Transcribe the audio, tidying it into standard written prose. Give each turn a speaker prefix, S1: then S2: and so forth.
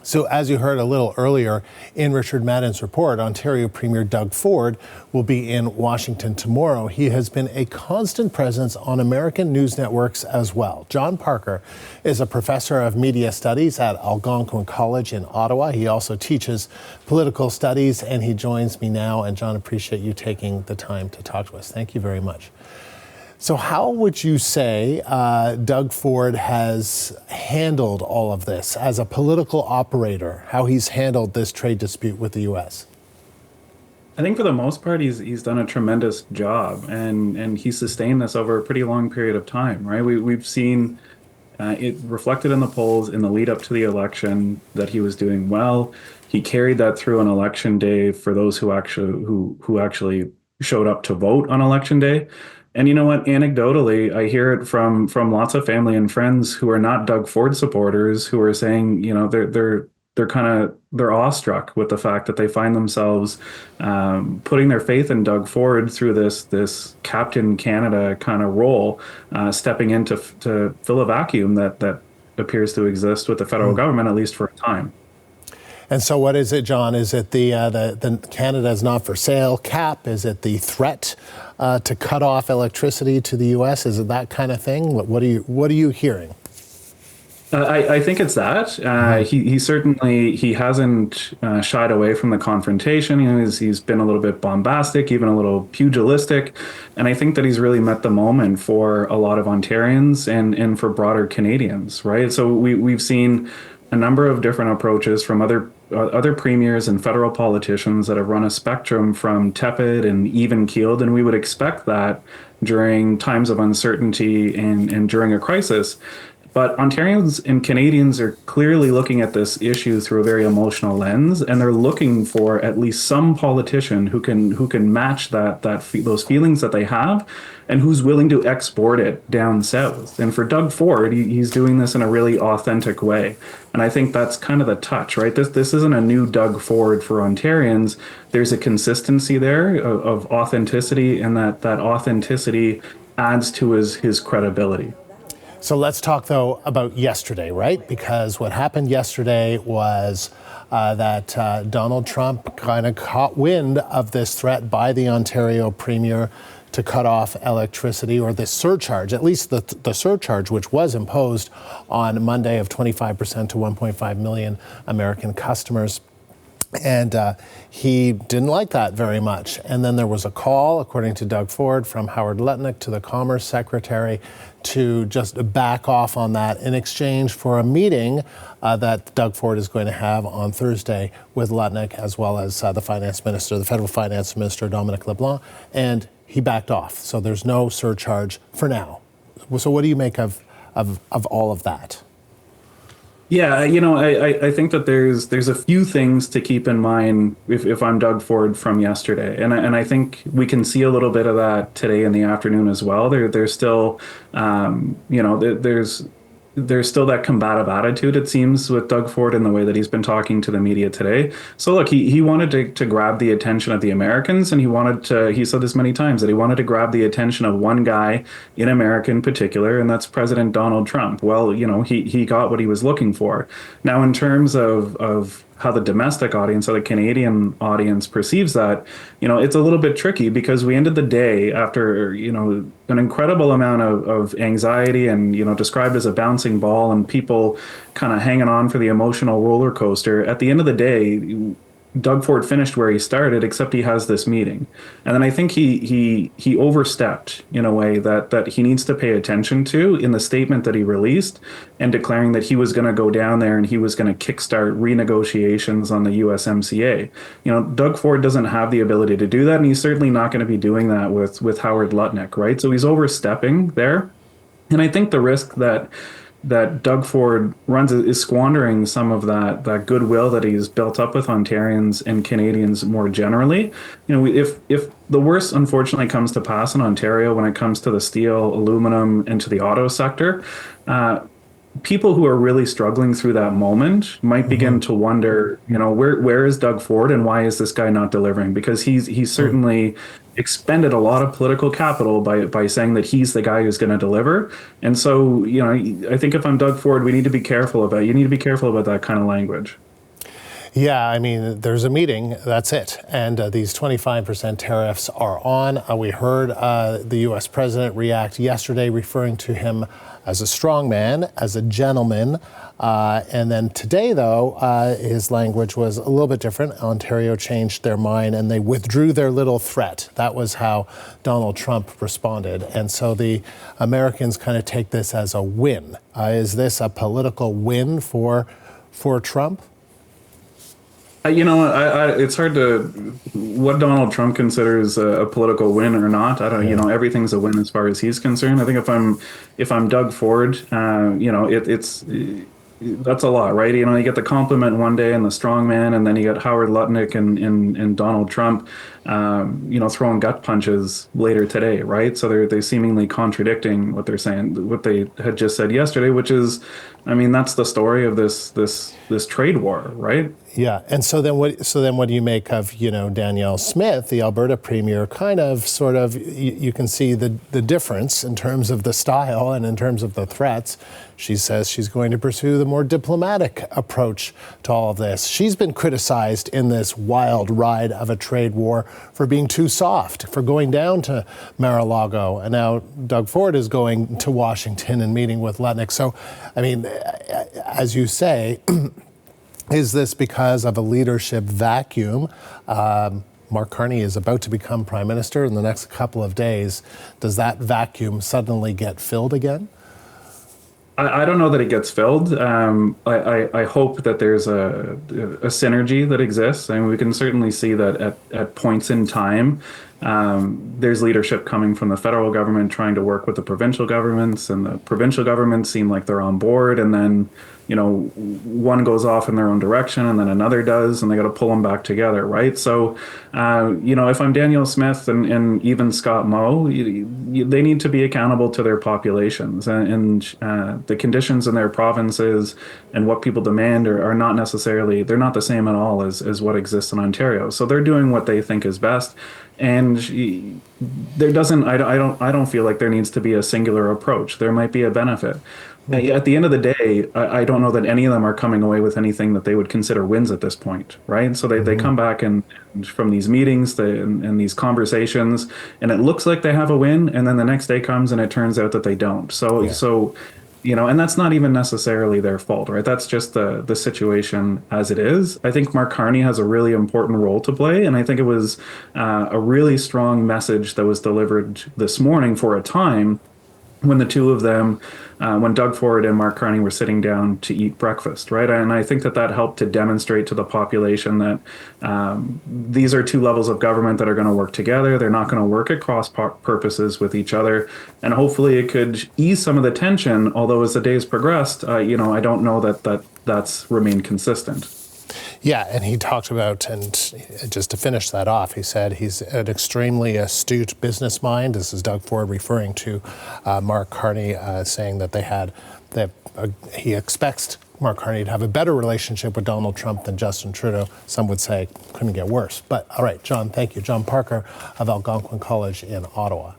S1: So as you heard a little earlier in Richard Madden's report, Ontario Premier Doug Ford will be in Washington tomorrow. He has been a constant presence on American news networks as well. Jon Parker is a professor of media studies at Algonquin College in Ottawa. He also teaches political studies, and he joins me now. And Jon, appreciate you taking the time to talk to us. Thank you very much. So how would you say Doug Ford has handled all of this as a political operator, how he's handled this trade dispute with the U.S.?
S2: I think for the most part, he's done a tremendous job, and he sustained this over a pretty long period of time, right? We've seen it reflected in the polls in the lead up to the election that he was doing well. He carried that through on election day for those who actually showed up to vote on election day. And you know what? Anecdotally, I hear it from lots of family and friends who are not Doug Ford supporters, who are saying, you know, they're awestruck with the fact that they find themselves putting their faith in Doug Ford through this Captain Canada kind of role, stepping in to fill a vacuum that appears to exist with the federal government, at least for a time.
S1: And so what is it, Jon? Is it the Canada's not for sale cap? Is it the threat to cut off electricity to the U.S.? Is it that kind of thing? What are you hearing?
S2: I think it's that. He certainly hasn't shied away from the confrontation. You know, he's been a little bit bombastic, even a little pugilistic, and I think that he's really met the moment for a lot of Ontarians and for broader Canadians, right? So we've seen a number of different approaches from other premiers and federal politicians that have run a spectrum from tepid and even-keeled, and we would expect that during times of uncertainty and during a crisis. But Ontarians and Canadians are clearly looking at this issue through a very emotional lens, and they're looking for at least some politician who can match those feelings that they have, and who's willing to export it down south. And for Doug Ford, he's doing this in a really authentic way, and I think that's kind of the touch, right? This isn't a new Doug Ford for Ontarians. There's a consistency there of authenticity, and that authenticity adds to his credibility.
S1: So let's talk, though, about yesterday, right? Because what happened yesterday was that Donald Trump kind of caught wind of this threat by the Ontario Premier to cut off electricity, or this surcharge, at least the surcharge, which was imposed on Monday of 25% to 1.5 million American customers. And he didn't like that very much. And then there was a call, according to Doug Ford, from Howard Lutnick to the Commerce Secretary to just back off on that in exchange for a meeting that Doug Ford is going to have on Thursday with Lutnick, as well as the Finance Minister, the Federal Finance Minister, Dominic LeBlanc, and he backed off. So there's no surcharge for now. So what do you make of all of that?
S2: Yeah, you know, I think that there's a few things to keep in mind if I'm Doug Ford from yesterday, and I think we can see a little bit of that today in the afternoon as well. There's still, there's still that combative attitude, it seems, with Doug Ford in the way that he's been talking to the media today. So look, he wanted to grab the attention of the Americans, and he said this many times, that he wanted to grab the attention of one guy in America in particular, and that's President Donald Trump. Well, you know, he got what he was looking for. Now, in terms of how the domestic audience or the Canadian audience perceives that, you know, it's a little bit tricky, because we ended the day after, you know, an incredible amount of anxiety and, you know, described as a bouncing ball and people kind of hanging on for the emotional roller coaster. At the end of the day, Doug Ford finished where he started, except he has this meeting. And then I think he overstepped in a way that he needs to pay attention to in the statement that he released, and declaring that he was going to go down there and he was going to kickstart renegotiations on the USMCA. You know, Doug Ford doesn't have the ability to do that, and he's certainly not going to be doing that with Howard Lutnick, right? So he's overstepping there. And I think the risk that Doug Ford runs is squandering some of that goodwill that he's built up with Ontarians and Canadians more generally. You know, if the worst unfortunately comes to pass in Ontario when it comes to the steel, aluminum, and to the auto sector, people who are really struggling through that moment might begin to wonder, you know, where is Doug Ford and why is this guy not delivering? Because he's certainly expended a lot of political capital by saying that he's the guy who's going to deliver. And so, you know, I think if I'm Doug Ford, you need to be careful about that kind of language.
S1: Yeah, I mean, there's a meeting, that's it. And these 25% tariffs are on. We heard the U.S. president react yesterday, referring to him as a strong man, as a gentleman. And then today, though, his language was a little bit different. Ontario changed their mind and they withdrew their little threat. That was how Donald Trump responded. And so the Americans kind of take this as a win. Is this a political win for Trump?
S2: It's hard to what Donald Trump considers a political win or not. I don't. Everything's a win as far as he's concerned. I think if I'm Doug Ford, it's that's a lot, right? You get the compliment one day and the strong man, and then you got Howard Lutnick and Donald Trump, throwing gut punches later today, right? So they're seemingly contradicting what they're saying, what they had just said yesterday, which is, that's the story of this trade war, right?
S1: Yeah, and so then what do you make of Danielle Smith, the Alberta premier, sort of you can see the difference in terms of the style and in terms of the threats. She says she's going to pursue the more diplomatic approach to all of this. She's been criticized in this wild ride of a trade war for being too soft, for going down to Mar-a-Lago, and now Doug Ford is going to Washington and meeting with Lutnick. So, as you say. Is this because of a leadership vacuum? Mark Carney is about to become prime minister in the next couple of days. Does that vacuum suddenly get filled again?
S2: I don't know that it gets filled. I hope that there's a synergy that exists. We can certainly see that at points in time, there's leadership coming from the federal government trying to work with the provincial governments, and the provincial governments seem like they're on board, and then one goes off in their own direction and then another does, and they got to pull them back together, right? So, if I'm Danielle Smith and even Scott Moe, they need to be accountable to their populations, and the conditions in their provinces and what people demand are not necessarily, they're not the same at all as what exists in Ontario. So they're doing what they think is best. And I don't feel like there needs to be a singular approach. There might be a benefit. At the end of the day, I don't know that any of them are coming away with anything that they would consider wins at this point, right? So they come back and from these meetings and these conversations, and it looks like they have a win, and then the next day comes and it turns out that they don't. So and that's not even necessarily their fault, right? That's just the situation as it is. I think Mark Carney has a really important role to play, and I think it was a really strong message that was delivered this morning for a time when the two of them, when Doug Ford and Mark Carney were sitting down to eat breakfast, right? And I think that helped to demonstrate to the population that these are two levels of government that are going to work together. They're not going to work at cross purposes with each other. And hopefully it could ease some of the tension, although as the days progressed, I don't know that's remained consistent.
S1: Yeah, and he talked about, and just to finish that off, he said he's an extremely astute business mind. This is Doug Ford referring to Mark Carney, saying that he expects Mark Carney to have a better relationship with Donald Trump than Justin Trudeau. Some would say couldn't get worse. But all right, John, thank you. Jon Parker of Algonquin College in Ottawa.